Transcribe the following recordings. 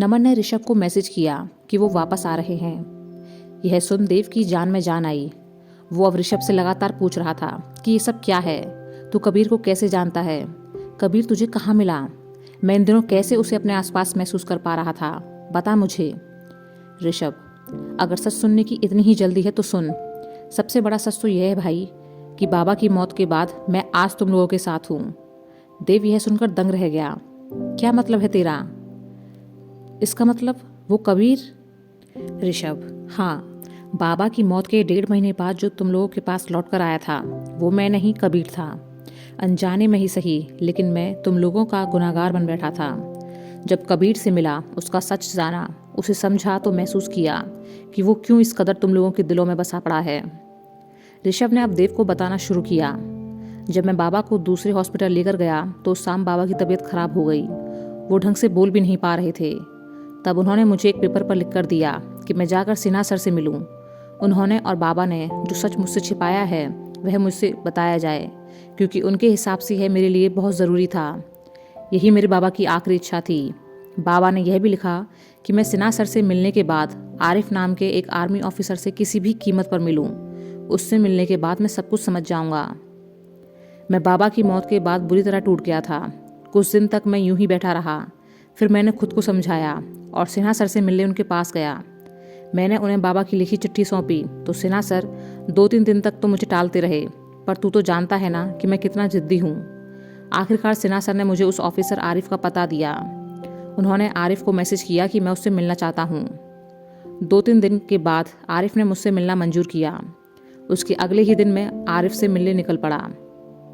नमन ने ऋषभ को मैसेज किया कि वो वापस आ रहे हैं। यह सुन देव की जान में जान आई। वो अब ऋषभ से लगातार पूछ रहा था कि ये सब क्या है, तू कबीर को कैसे जानता है, कबीर तुझे कहाँ मिला, मैं इन दिनों कैसे उसे अपने आसपास महसूस कर पा रहा था, बता मुझे। ऋषभ, अगर सच सुनने की इतनी ही जल्दी है तो सुन। सबसे बड़ा सच तो यह है भाई कि बाबा की मौत के बाद मैं आज तुम लोगों के साथ हूँ। देव यह सुनकर दंग रह गया। क्या मतलब है तेरा? इसका मतलब वो कबीर? ऋषभ, हाँ, बाबा की मौत के 1.5 महीने बाद जो तुम लोगों के पास लौट कर आया था वो मैं नहीं, कबीर था। अनजाने में ही सही, लेकिन मैं तुम लोगों का गुनहगार बन बैठा था। जब कबीर से मिला, उसका सच जाना, उसे समझा तो महसूस किया कि वो क्यों इस कदर तुम लोगों के दिलों में बसा पड़ा है। ऋषभ ने अब देव को बताना शुरू किया। जब मैं बाबा को दूसरे हॉस्पिटल लेकर गया तो शाम बाबा की तबीयत खराब हो गई। वो ढंग से बोल भी नहीं पा रहे थे। तब उन्होंने मुझे एक पेपर पर लिख कर दिया कि मैं जाकर सिन्हा सर से मिलूं। उन्होंने और बाबा ने जो सच मुझसे छिपाया है वह मुझसे बताया जाए, क्योंकि उनके हिसाब से यह मेरे लिए बहुत ज़रूरी था। यही मेरे बाबा की आखिरी इच्छा थी। बाबा ने यह भी लिखा कि मैं सिन्हा सर से मिलने के बाद आरिफ नाम के एक आर्मी ऑफिसर से किसी भी कीमत पर मिलूं। उससे मिलने के बाद मैं सब कुछ समझ जाऊंगा। मैं बाबा की मौत के बाद बुरी तरह टूट गया था। कुछ दिन तक मैं यूं ही बैठा रहा। फिर मैंने खुद को समझाया और सिन्हा सर से मिलने उनके पास गया। मैंने उन्हें बाबा की लिखी चिट्ठी सौंपी तो सिन्हा सर 2-3 दिन तक तो मुझे टालते रहे, पर तू तो जानता है ना कि मैं कितना जिद्दी हूँ। आखिरकार सिन्हा सर ने मुझे उस ऑफिसर आरिफ का पता दिया। उन्होंने आरिफ को मैसेज किया कि मैं उससे मिलना चाहता हूँ। 2-3 दिन के बाद आरिफ ने मुझसे मिलना मंजूर किया। उसके अगले ही दिन मैं आरिफ से मिलने निकल पड़ा।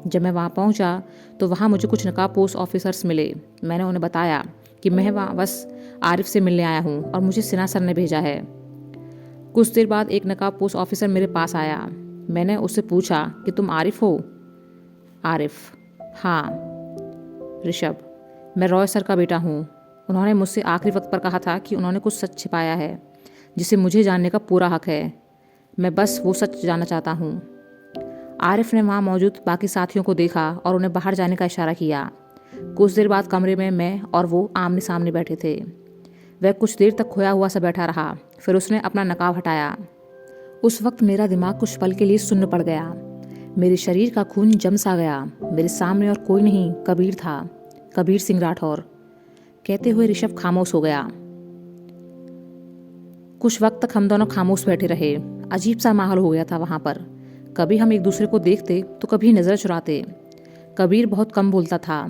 जब मैं वहाँ पहुँचा तो वहाँ मुझे कुछ नकाबपोश ऑफिसर्स मिले। मैंने उन्हें बताया कि मैं वहाँ बस आरिफ से मिलने आया हूँ और मुझे सिन्हा सर ने भेजा है। कुछ देर बाद एक नकाबपोश ऑफिसर मेरे पास आया। मैंने उससे पूछा कि तुम आरिफ हो? आरिफ, हाँ। ऋषभ, मैं रॉय सर का बेटा हूँ। उन्होंने मुझसे आखिरी वक्त पर कहा था कि उन्होंने कुछ सच छिपाया है जिसे मुझे जानने का पूरा हक है। मैं बस वो सच जानना चाहता हूँ। आरिफ ने वहाँ मौजूद बाकी साथियों को देखा और उन्हें बाहर जाने का इशारा किया। कुछ देर बाद कमरे में मैं और वो आमने सामने बैठे थे। वह कुछ देर तक खोया हुआ सा बैठा रहा, फिर उसने अपना नकाब हटाया। उस वक्त मेरा दिमाग कुछ पल के लिए सुन्न पड़ गया। मेरे शरीर का खून जम सा गया। मेरे सामने और कोई नहीं, कबीर था, कबीर सिंह राठौर। कहते हुए ऋषभ खामोश हो गया। कुछ वक्त तक हम दोनों खामोश बैठे रहे। अजीब सा माहौल हो गया था वहाँ पर। कभी हम एक दूसरे को देखते तो कभी नज़र चुराते। कबीर बहुत कम बोलता था।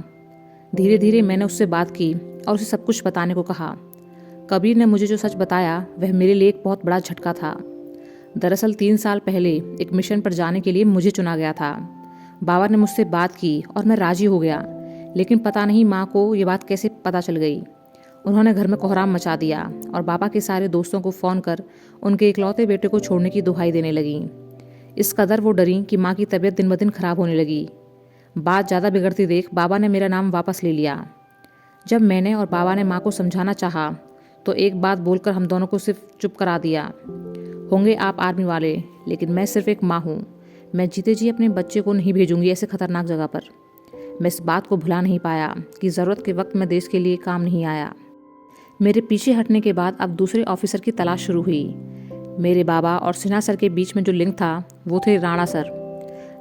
धीरे धीरे मैंने उससे बात की और उसे सब कुछ बताने को कहा। कबीर ने मुझे जो सच बताया वह मेरे लिए एक बहुत बड़ा झटका था। दरअसल 3 साल पहले एक मिशन पर जाने के लिए मुझे चुना गया था। बाबा ने मुझसे बात की और मैं राजी हो गया, लेकिन पता नहीं माँ को ये बात कैसे पता चल गई। उन्होंने घर में कोहराम मचा दिया और बाबा के सारे दोस्तों को फ़ोन कर उनके इकलौते बेटे को छोड़ने की दुहाई देने लगी। इस कदर वो डरी कि माँ की तबीयत दिन ब दिन खराब होने लगी। बात ज़्यादा बिगड़ती देख बाबा ने मेरा नाम वापस ले लिया। जब मैंने और बाबा ने माँ को समझाना चाहा तो एक बात बोलकर हम दोनों को सिर्फ चुप करा दिया। होंगे आप आर्मी वाले, लेकिन मैं सिर्फ एक माँ हूँ। मैं जीते जी अपने बच्चे को नहीं भेजूंगी ऐसे खतरनाक जगह पर। मैं इस बात को भुला नहीं पाया कि ज़रूरत के वक्त मैं देश के लिए काम नहीं आया। मेरे पीछे हटने के बाद अब दूसरे ऑफिसर की तलाश शुरू हुई। मेरे बाबा और सिन्हा सर के बीच में जो लिंक था वो थे Rana sir.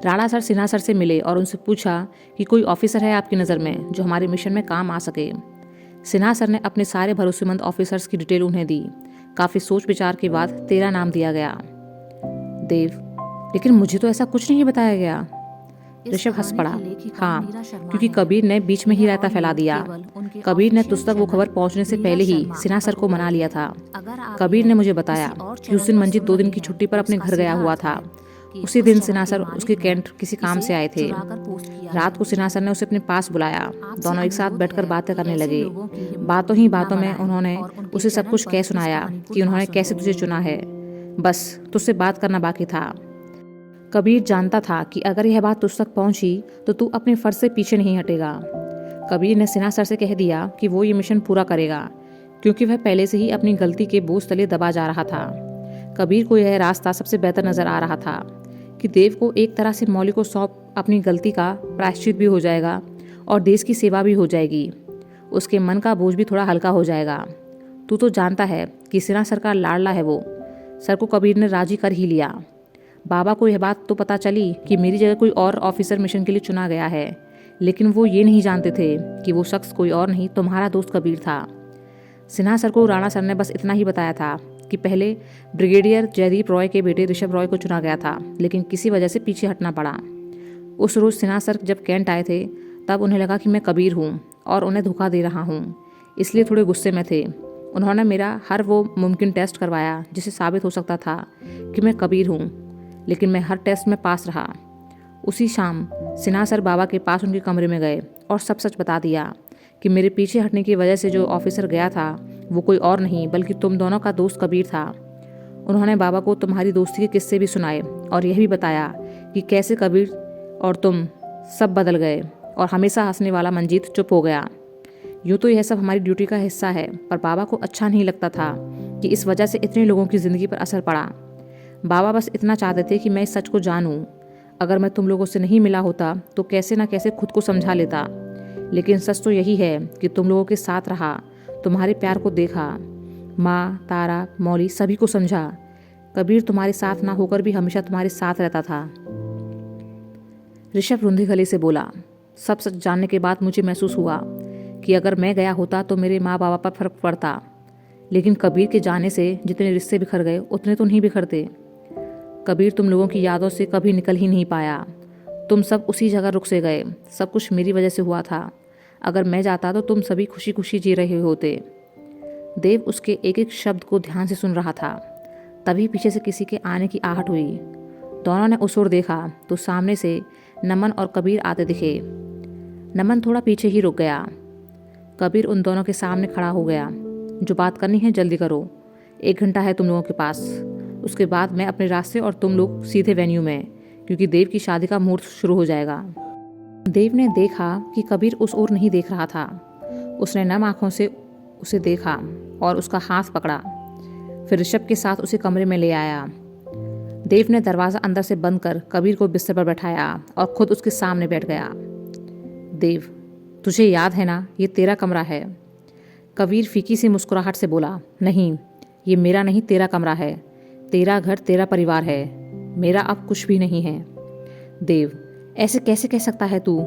Rana sir Sinha sir से मिले और उनसे पूछा कि कोई ऑफिसर है आपकी नज़र में जो हमारे मिशन में काम आ सके। सिन्हा सर ने अपने सारे भरोसेमंद ऑफिसर्स की डिटेल उन्हें दी। काफ़ी सोच विचार के बाद तेरा नाम दिया गया। देव, लेकिन मुझे तो ऐसा कुछ नहीं बताया गया। ऋषभ हंस पड़ा। हाँ, क्योंकि कबीर ने बीच में ही रायता फैला दिया। कबीर ने तुझ तक वो खबर पहुंचने से पहले ही सिन्हा सर को मना लिया था। कबीर ने मुझे बताया कि उस दिन मंजीत 2 दिन की छुट्टी पर अपने घर गया हुआ था। उसी दिन सिन्हा सर उसके कैंट किसी काम से आए थे। रात को सिन्हा सर ने उसे अपने पास बुलाया। दोनों एक साथ बैठकर बातें करने लगे। बातों ही बातों में उन्होंने उसे सब कुछ कह सुनाया कि उन्होंने कैसे तुझे चुना है। बस तुझसे बात करना बाकी था। कबीर जानता था कि अगर यह बात तुझ तक पहुंची तो तू अपने फर्ज से पीछे नहीं हटेगा। कबीर ने सिन्हा सर से कह दिया कि वो ये मिशन पूरा करेगा, क्योंकि वह पहले से ही अपनी गलती के बोझ तले दबा जा रहा था। कबीर को यह रास्ता सबसे बेहतर नजर आ रहा था कि देव को एक तरह से मौली को सौंप अपनी गलती का प्रायश्चित भी हो जाएगा और देश की सेवा भी हो जाएगी। उसके मन का बोझ भी थोड़ा हल्का हो जाएगा। तू तो जानता है कि सिन्हा सर का लाडला है वो। सर को कबीर ने राजी कर ही लिया। बाबा को यह बात तो पता चली कि मेरी जगह कोई और ऑफिसर मिशन के लिए चुना गया है, लेकिन वो ये नहीं जानते थे कि वो शख्स कोई और नहीं, तुम्हारा दोस्त कबीर था। सिन्हा सर को राणा सर ने बस इतना ही बताया था कि पहले ब्रिगेडियर जयदीप रॉय के बेटे ऋषभ रॉय को चुना गया था, लेकिन किसी वजह से पीछे हटना पड़ा। उस रोज़ सिन्हा सर जब कैंट आए थे तब उन्हें लगा कि मैं कबीर हूँ और उन्हें धोखा दे रहा हूँ, इसलिए थोड़े गुस्से में थे। उन्होंने मेरा हर वो मुमकिन टेस्ट करवाया जिससे साबित हो सकता था कि मैं कबीर हूँ, लेकिन मैं हर टेस्ट में पास रहा। उसी शाम सिन्हा सर बाबा के पास उनके कमरे में गए और सब सच बता दिया कि मेरे पीछे हटने की वजह से जो ऑफिसर गया था वो कोई और नहीं बल्कि तुम दोनों का दोस्त कबीर था। उन्होंने बाबा को तुम्हारी दोस्ती के किस्से भी सुनाए और यह भी बताया कि कैसे कबीर और तुम सब बदल गए और हमेशा हंसने वाला मंजीत चुप हो गया। यूँ तो यह सब हमारी ड्यूटी का हिस्सा है, पर बाबा को अच्छा नहीं लगता था कि इस वजह से इतने लोगों की ज़िंदगी पर असर पड़ा। बाबा बस इतना चाहते थे कि मैं इस सच को जानूं। अगर मैं तुम लोगों से नहीं मिला होता तो कैसे ना कैसे खुद को समझा लेता, लेकिन सच तो यही है कि तुम लोगों के साथ रहा, तुम्हारे प्यार को देखा, माँ, तारा, मौली सभी को समझा। कबीर तुम्हारे साथ ना होकर भी हमेशा तुम्हारे साथ रहता था। ऋषभ रुंधे गले से बोला, सब सच जानने के बाद मुझे महसूस हुआ कि अगर मैं गया होता तो मेरे माँ बाबा पर फर्क पड़ता, लेकिन कबीर के जाने से जितने रिश्ते बिखर गए उतने तो नहीं बिखरते। कबीर तुम लोगों की यादों से कभी निकल ही नहीं पाया। तुम सब उसी जगह रुक से गए। सब कुछ मेरी वजह से हुआ था। अगर मैं जाता तो तुम सभी खुशी खुशी जी रहे होते। देव उसके एक एक शब्द को ध्यान से सुन रहा था। तभी पीछे से किसी के आने की आहट हुई। दोनों ने उस ओर देखा तो सामने से नमन और कबीर आते दिखे। नमन थोड़ा पीछे ही रुक गया। कबीर उन दोनों के सामने खड़ा हो गया। जो बात करनी है जल्दी करो, 1 घंटा है तुम लोगों के पास। उसके बाद मैं अपने रास्ते और तुम लोग सीधे वेन्यू में, क्योंकि देव की शादी का मुहूर्त शुरू हो जाएगा। देव ने देखा कि कबीर उस ओर नहीं देख रहा था। उसने नम आंखों से उसे देखा और उसका हाथ पकड़ा, फिर ऋषभ के साथ उसे कमरे में ले आया। देव ने दरवाज़ा अंदर से बंद कर कबीर को बिस्तर पर बैठाया और खुद उसके सामने बैठ गया। देव, तुझे याद है ना, ये तेरा कमरा है। कबीर फीकी सी मुस्कुराहट से बोला, नहीं, ये मेरा नहीं तेरा कमरा है। तेरा घर, तेरा परिवार है, मेरा अब कुछ भी नहीं है। देव, ऐसे कैसे कह सकता है तू?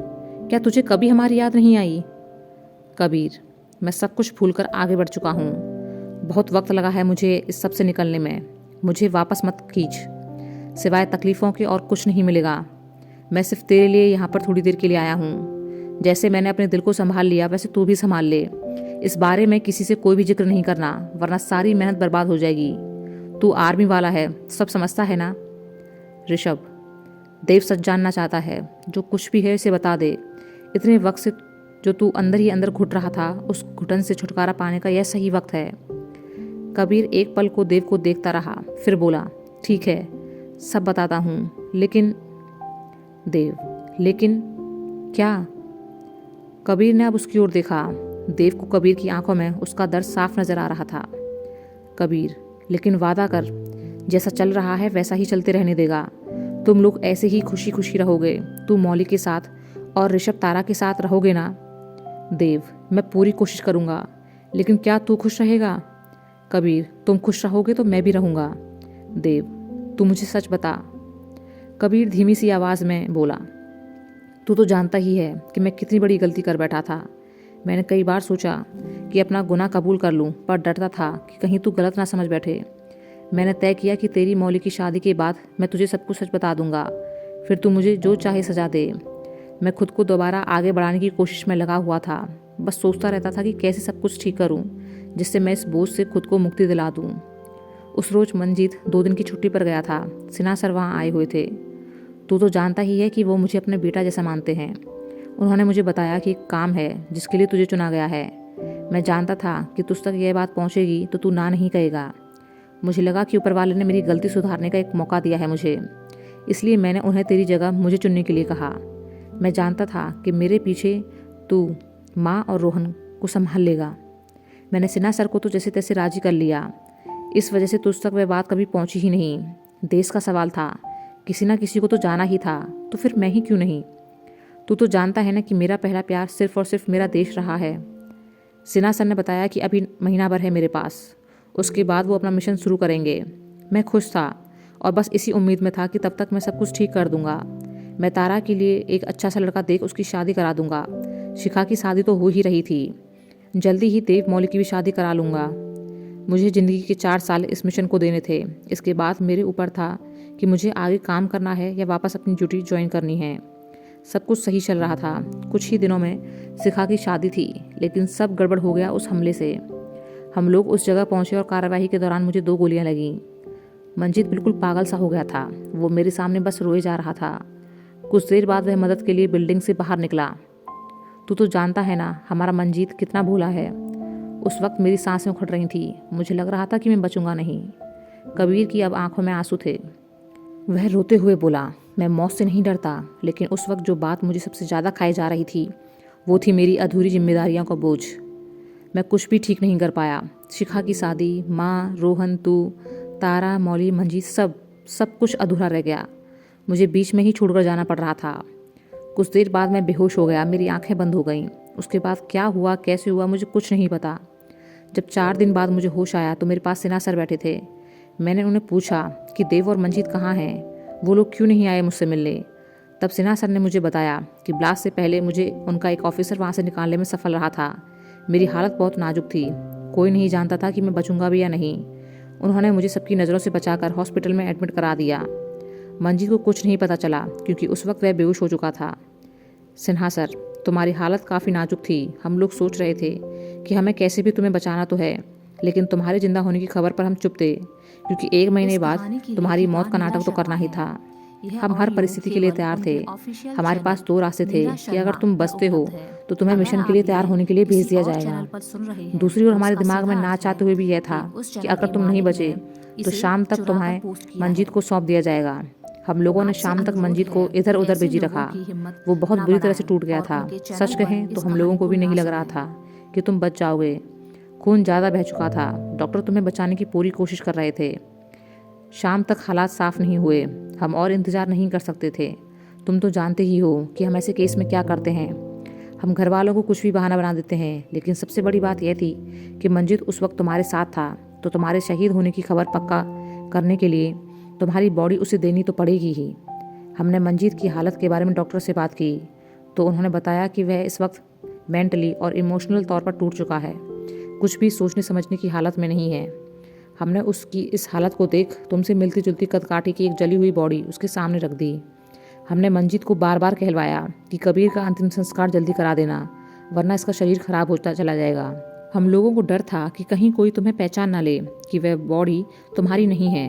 क्या तुझे कभी हमारी याद नहीं आई? कबीर, मैं सब कुछ भूलकर आगे बढ़ चुका हूँ। बहुत वक्त लगा है मुझे इस सब से निकलने में। मुझे वापस मत खींच, सिवाय तकलीफ़ों के और कुछ नहीं मिलेगा। मैं सिर्फ तेरे लिए यहाँ पर थोड़ी देर के लिए आया हूँ। जैसे मैंने अपने दिल को संभाल लिया वैसे तू भी संभाल ले। इस बारे में किसी से कोई भी जिक्र नहीं करना, वरना सारी मेहनत बर्बाद हो जाएगी। तू आर्मी वाला है, सब समझता है ना? ऋषभ, देव सच जानना चाहता है। जो कुछ भी है इसे बता दे। इतने वक्त से जो तू अंदर ही अंदर घुट रहा था, उस घुटन से छुटकारा पाने का यह सही वक्त है। कबीर एक पल को देव को देखता रहा, फिर बोला, ठीक है, सब बताता हूँ, लेकिन देव, लेकिन क्या? कबीर ने अब उसकी ओर देखा। देव को कबीर की आंखों में उसका दर्द साफ नजर आ रहा था। कबीर, लेकिन वादा कर, जैसा चल रहा है वैसा ही चलते रहने देगा। तुम लोग ऐसे ही खुशी खुशी रहोगे। तू मौली के साथ और ऋषभ तारा के साथ रहोगे ना? देव, मैं पूरी कोशिश करूँगा, लेकिन क्या तू खुश रहेगा? कबीर, तुम खुश रहोगे तो मैं भी रहूँगा। देव, तू मुझे सच बता। कबीर धीमी सी आवाज़ में बोला, तू तो जानता ही है कि मैं कितनी बड़ी गलती कर बैठा था। मैंने कई बार सोचा कि अपना गुनाह कबूल कर लूं, पर डरता था कि कहीं तू गलत ना समझ बैठे। मैंने तय किया कि तेरी मौली की शादी के बाद मैं तुझे सब कुछ सच बता दूंगा, फिर तू मुझे जो चाहे सजा दे। मैं खुद को दोबारा आगे बढ़ाने की कोशिश में लगा हुआ था। बस सोचता रहता था कि कैसे सब कुछ ठीक करूं, जिससे मैं इस बोझ से खुद को मुक्ति दिला दूं। उस रोज़ मंजीत 2 दिन की छुट्टी पर गया था। सिन्हा सर वहाँ आए हुए थे। तू तो जानता ही है कि वो मुझे अपने बेटा जैसा मानते हैं। उन्होंने मुझे बताया कि एक काम है जिसके लिए तुझे चुना गया है। मैं जानता था कि तुझ तक यह बात पहुंचेगी तो तू ना नहीं कहेगा। मुझे लगा कि ऊपर वाले ने मेरी गलती सुधारने का एक मौका दिया है मुझे, इसलिए मैंने उन्हें तेरी जगह मुझे चुनने के लिए कहा। मैं जानता था कि मेरे पीछे तू माँ और रोहन को संभाल लेगा। मैंने सिन्हा सर को तो जैसे तैसे राजी कर लिया। इस वजह से तुझ तक वह बात कभी पहुंची ही नहीं। देश का सवाल था, किसी ना किसी को तो जाना ही था, तो फिर मैं ही क्यों नहीं? तू तो जानता है ना कि मेरा पहला प्यार सिर्फ और सिर्फ मेरा देश रहा है। सिन्हा सर ने बताया कि अभी महीना भर है मेरे पास, उसके बाद वो अपना मिशन शुरू करेंगे। मैं खुश था और बस इसी उम्मीद में था कि तब तक मैं सब कुछ ठीक कर दूंगा। मैं तारा के लिए एक अच्छा सा लड़का देख उसकी शादी करा दूंगा। शिखा की शादी तो हो ही रही थी, जल्दी ही देव मौली की भी शादी करा लूँगा। मुझे ज़िंदगी के 4 साल इस मिशन को देने थे। इसके बाद मेरे ऊपर था कि मुझे आगे काम करना है या वापस अपनी ड्यूटी ज्वाइन करनी है। सब कुछ सही चल रहा था। कुछ ही दिनों में शिखा की शादी थी, लेकिन सब गड़बड़ हो गया उस हमले से। हम लोग उस जगह पहुंचे और कार्यवाही के दौरान मुझे 2 गोलियां लगीं। मंजीत बिल्कुल पागल सा हो गया था। वो मेरे सामने बस रोए जा रहा था। कुछ देर बाद वह मदद के लिए बिल्डिंग से बाहर निकला। तू तो जानता है ना हमारा मंजीत कितना भोला है। उस वक्त मेरी सांसें उखड़ रही थी। मुझे लग रहा था कि मैं बचूंगा नहीं। कबीर की अब आंखों में आंसू थे। वह रोते हुए बोला, मैं मौत से नहीं डरता, लेकिन उस वक्त जो बात मुझे सबसे ज़्यादा खाई जा रही थी वो थी मेरी अधूरी जिम्मेदारियों का बोझ। मैं कुछ भी ठीक नहीं कर पाया। शिखा की शादी, माँ, रोहन, तू, तारा, मौली, मंजीत, सब कुछ अधूरा रह गया। मुझे बीच में ही छोड़कर जाना पड़ रहा था। कुछ देर बाद मैं बेहोश हो गया। मेरी आंखें बंद हो गईं। उसके बाद क्या हुआ, कैसे हुआ, मुझे कुछ नहीं पता। जब 4 दिन बाद मुझे होश आया तो मेरे पास सिन्हा सर बैठे थे। मैंने उन्हें पूछा कि देव और मंजीत कहाँ हैं, वो लोग क्यों नहीं आए मुझसे मिलने। तब सिन्हा सर ने मुझे बताया कि ब्लास्ट से पहले मुझे उनका एक ऑफिसर वहाँ से निकालने में सफल रहा था। मेरी हालत बहुत नाजुक थी। कोई नहीं जानता था कि मैं बचूंगा भी या नहीं। उन्होंने मुझे सबकी नज़रों से बचाकर हॉस्पिटल में एडमिट करा दिया। मंजीत को कुछ नहीं पता चला क्योंकि उस वक्त वह बेहोश हो चुका था। सिन्हा सर, तुम्हारी हालत काफ़ी नाजुक थी। हम लोग सोच रहे थे कि हमें कैसे भी तुम्हें बचाना तो है, लेकिन तुम्हारे जिंदा होने की खबर पर हम चुप थे, क्योंकि 1 महीने बाद तुम्हारी मौत का नाटक तो करना ही था। हम हर परिस्थिति के लिए तैयार थे। हमारे पास 2 रास्ते थे कि अगर तुम बचते हो तो तुम्हें मिशन के लिए तैयार होने के लिए भेज दिया जाएगा। दूसरी ओर हमारे दिमाग में ना चाहते हुए भी यह था कि अगर तुम नहीं बचे तो शाम तक तुम्हें मंजीत को सौंप दिया जाएगा। हम लोगों ने शाम तक मंजीत को इधर उधर भेजी रखा। वो बहुत बुरी तरह से टूट गया था। सच कहें तो हम लोगों को भी नहीं लग रहा था कि तुम बच जाओगे। खून ज़्यादा बह चुका था। डॉक्टर तुम्हें बचाने की पूरी कोशिश कर रहे थे। शाम तक हालात साफ नहीं हुए। हम और इंतज़ार नहीं कर सकते थे। तुम तो जानते ही हो कि हम ऐसे केस में क्या करते हैं। हम घर वालों को कुछ भी बहाना बना देते हैं, लेकिन सबसे बड़ी बात यह थी कि मंजीत उस वक्त तुम्हारे साथ था, तो तुम्हारे शहीद होने की खबर पक्का करने के लिए तुम्हारी बॉडी उसे देनी तो पड़ेगी ही। हमने मंजीत की हालत के बारे में डॉक्टर से बात की तो उन्होंने बताया कि वह इस वक्त मेंटली और इमोशनल तौर पर टूट चुका है। कुछ भी सोचने समझने की हालत में नहीं है। हमने उसकी इस हालत को देख तुमसे मिलती जुलती कदकाठी की एक जली हुई बॉडी उसके सामने रख दी। हमने मंजीत को बार बार कहलवाया कि कबीर का अंतिम संस्कार जल्दी करा देना, वरना इसका शरीर खराब होता चला जाएगा। हम लोगों को डर था कि कहीं कोई तुम्हें पहचान ना ले कि वह बॉडी तुम्हारी नहीं है।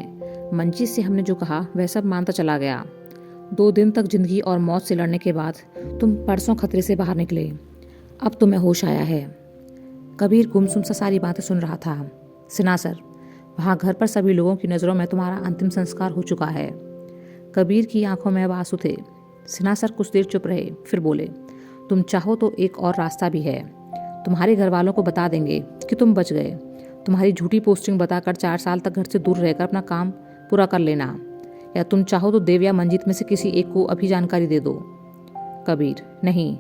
मंजीत से हमने जो कहा वह सब मानता चला गया। 2 दिन तक जिंदगी और मौत से लड़ने के बाद तुम परसों खतरे से बाहर निकले। अब तुम्हें होश आया है। कबीर गुमसुम सा सारी बातें सुन रहा था। सिन्हा सर, वहाँ घर पर सभी लोगों की नज़रों में तुम्हारा अंतिम संस्कार हो चुका है। कबीर की आंखों में अब आंसू थे। सिन्हा सर कुछ देर चुप रहे, फिर बोले, तुम चाहो तो एक और रास्ता भी है। तुम्हारे घर वालों को बता देंगे कि तुम बच गए। तुम्हारी झूठी पोस्टिंग बताकर 4 साल तक घर से दूर रहकर अपना काम पूरा कर लेना, या तुम चाहो तो देव या मंजीत में से किसी एक को अभी जानकारी दे दो। कबीर, नहीं,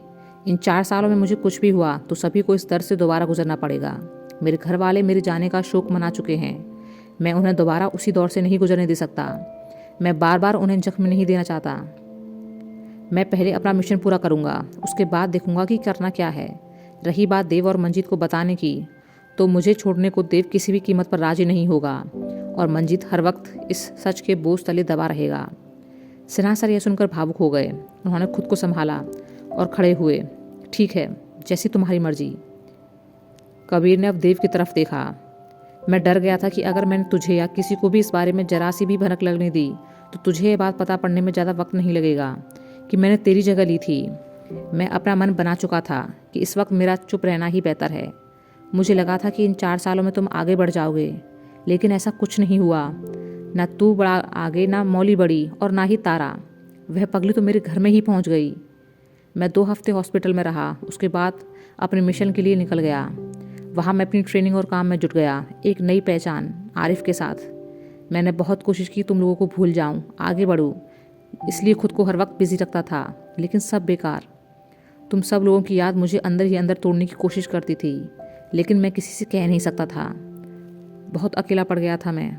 इन 4 सालों में मुझे कुछ भी हुआ तो सभी को इस दर्द से दोबारा गुजरना पड़ेगा। मेरे घर वाले मेरे जाने का शोक मना चुके हैं। मैं उन्हें दोबारा उसी दौर से नहीं गुजरने दे सकता। मैं बार बार उन्हें जख्म नहीं देना चाहता। मैं पहले अपना मिशन पूरा करूंगा, उसके बाद देखूंगा कि करना क्या है। रही बात देव और मंजीत को बताने की, तो मुझे छोड़ने को देव किसी भी कीमत पर राजी नहीं होगा और मंजीत हर वक्त इस सच के बोझ तले दबा रहेगा। सिन्हा सर यह सुनकर भावुक हो गए। उन्होंने खुद को संभाला और खड़े हुए। ठीक है, जैसी तुम्हारी मर्जी। कबीर ने अब देव की तरफ देखा। मैं डर गया था कि अगर मैंने तुझे या किसी को भी इस बारे में जरा सी भी भनक लगने दी तो तुझे ये बात पता पड़ने में ज़्यादा वक्त नहीं लगेगा कि मैंने तेरी जगह ली थी। मैं अपना मन बना चुका था कि इस वक्त मेरा चुप रहना ही बेहतर है। मुझे लगा था कि इन 4 सालों में तुम आगे बढ़ जाओगे, लेकिन ऐसा कुछ नहीं हुआ। ना तू बड़ा आगे, ना मौली बड़ी, और ना ही तारा। वह पगली तो मेरे घर में ही पहुंच गई। मैं 2 हफ्ते हॉस्पिटल में रहा। उसके बाद अपने मिशन के लिए निकल गया। वहाँ मैं अपनी ट्रेनिंग और काम में जुट गया, एक नई पहचान आरिफ के साथ। मैंने बहुत कोशिश की तुम लोगों को भूल जाऊं, आगे बढ़ूं, इसलिए खुद को हर वक्त बिजी रखता था, लेकिन सब बेकार। तुम सब लोगों की याद मुझे अंदर ही अंदर तोड़ने की कोशिश करती थी, लेकिन मैं किसी से कह नहीं सकता था। बहुत अकेला पड़ गया था मैं।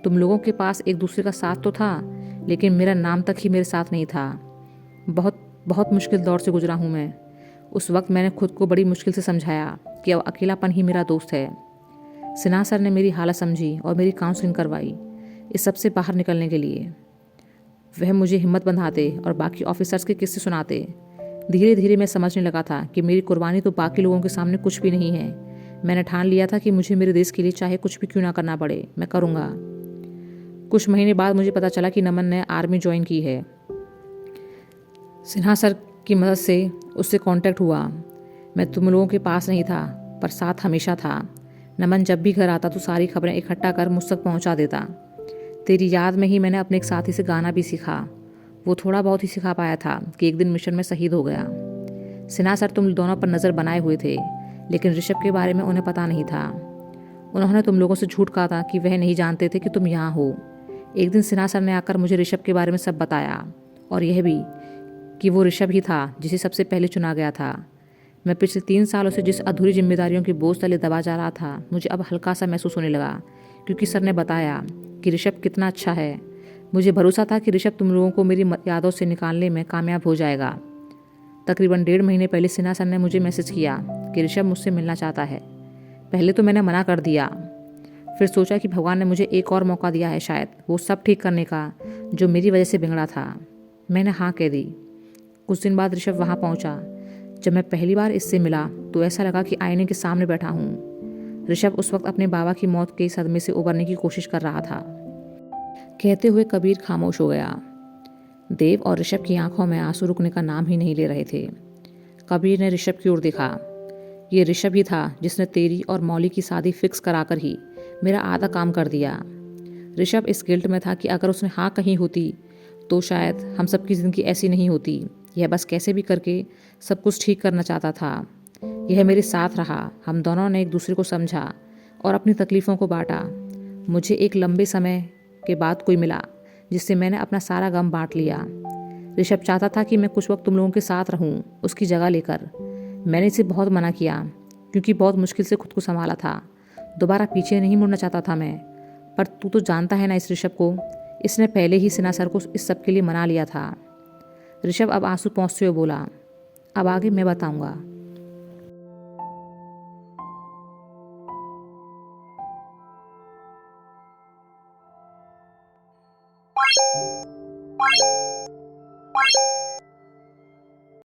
तुम लोगों के पास एक दूसरे का साथ तो था, लेकिन मेरा नाम तक ही मेरे साथ नहीं था। बहुत बहुत मुश्किल दौर से गुजरा हूँ मैं। उस वक्त मैंने खुद को बड़ी मुश्किल से समझाया कि अब अकेलापन ही मेरा दोस्त है। सिन्हा सर ने मेरी हालत समझी और मेरी काउंसलिंग करवाई इस सब से बाहर निकलने के लिए। वह मुझे हिम्मत बंधाते और बाकी ऑफिसर्स के किस्से सुनाते। धीरे धीरे मैं समझने लगा था कि मेरी कुर्बानी तो बाकी लोगों के सामने कुछ भी नहीं है। मैंने ठान लिया था कि मुझे मेरे देश के लिए चाहे कुछ भी क्यों ना करना पड़े, मैं करूँगा। कुछ महीने बाद मुझे पता चला कि नमन ने आर्मी ज्वाइन की है। सिन्हा सर की मदद से उससे कांटेक्ट हुआ। मैं तुम लोगों के पास नहीं था, पर साथ हमेशा था। नमन जब भी घर आता तो सारी खबरें इकट्ठा कर मुझ तक पहुँचा देता। तेरी याद में ही मैंने अपने एक साथी से गाना भी सीखा। वो थोड़ा बहुत ही सिखा पाया था कि एक दिन मिशन में शहीद हो गया। सिन्हा सर तुम दोनों पर नज़र बनाए हुए थे, लेकिन ऋषभ के बारे में उन्हें पता नहीं था। उन्होंने तुम लोगों से झूठ कहा था कि वह नहीं जानते थे कि तुम यहाँ हो। एक दिन सिन्हा सर ने आकर मुझे ऋषभ के बारे में सब बताया, और यह भी कि वो ऋषभ ही था जिसे सबसे पहले चुना गया था। मैं पिछले 3 सालों से जिस अधूरी जिम्मेदारियों के बोझ तले दबा जा रहा था, मुझे अब हल्का सा महसूस होने लगा, क्योंकि सर ने बताया कि ऋषभ कितना अच्छा है। मुझे भरोसा था कि ऋषभ तुम लोगों को मेरी यादों से निकालने में कामयाब हो जाएगा। तकरीबन 1.5 महीने पहले सिन्हा सर ने मुझे मैसेज किया कि ऋषभ मुझसे मिलना चाहता है। पहले तो मैंने मना कर दिया, फिर सोचा कि भगवान ने मुझे एक और मौका दिया है शायद वो सब ठीक करने का जो मेरी वजह से बिगड़ा था। मैंने हाँ कह दी। कुछ दिन बाद ऋषभ वहाँ पहुँचा। जब मैं पहली बार इससे मिला तो ऐसा लगा कि आईने के सामने बैठा हूँ। ऋषभ उस वक्त अपने बाबा की मौत के सदमे से उबरने की कोशिश कर रहा था। कहते हुए कबीर खामोश हो गया। देव और ऋषभ की आंखों में आंसू रुकने का नाम ही नहीं ले रहे थे। कबीर ने ऋषभ की ओर देखा। ये ऋषभ ही था जिसने तेरी और मौली की शादी फिक्स कराकर ही मेरा आधा काम कर दिया। ऋषभ इस गिल्ट में था कि अगर उसने हाँ कही होती तो शायद हम सबकी ज़िंदगी ऐसी नहीं होती। यह बस कैसे भी करके सब कुछ ठीक करना चाहता था। यह मेरे साथ रहा। हम दोनों ने एक दूसरे को समझा और अपनी तकलीफ़ों को बांटा। मुझे एक लंबे समय के बाद कोई मिला जिससे मैंने अपना सारा गम बांट लिया। ऋषभ चाहता था कि मैं कुछ वक्त तुम लोगों के साथ रहूं, उसकी जगह लेकर। मैंने इसे बहुत मना किया, क्योंकि बहुत मुश्किल से खुद को संभाला था। दोबारा पीछे नहीं मुड़ना चाहता था मैं। पर तू तो जानता है ना इस ऋषभ को। इसने पहले ही सिन्हा सर को इस सब के लिए मना लिया था। ऋषभ अब आंसू पोंछते हुए बोला, अब आगे मैं बताऊंगा।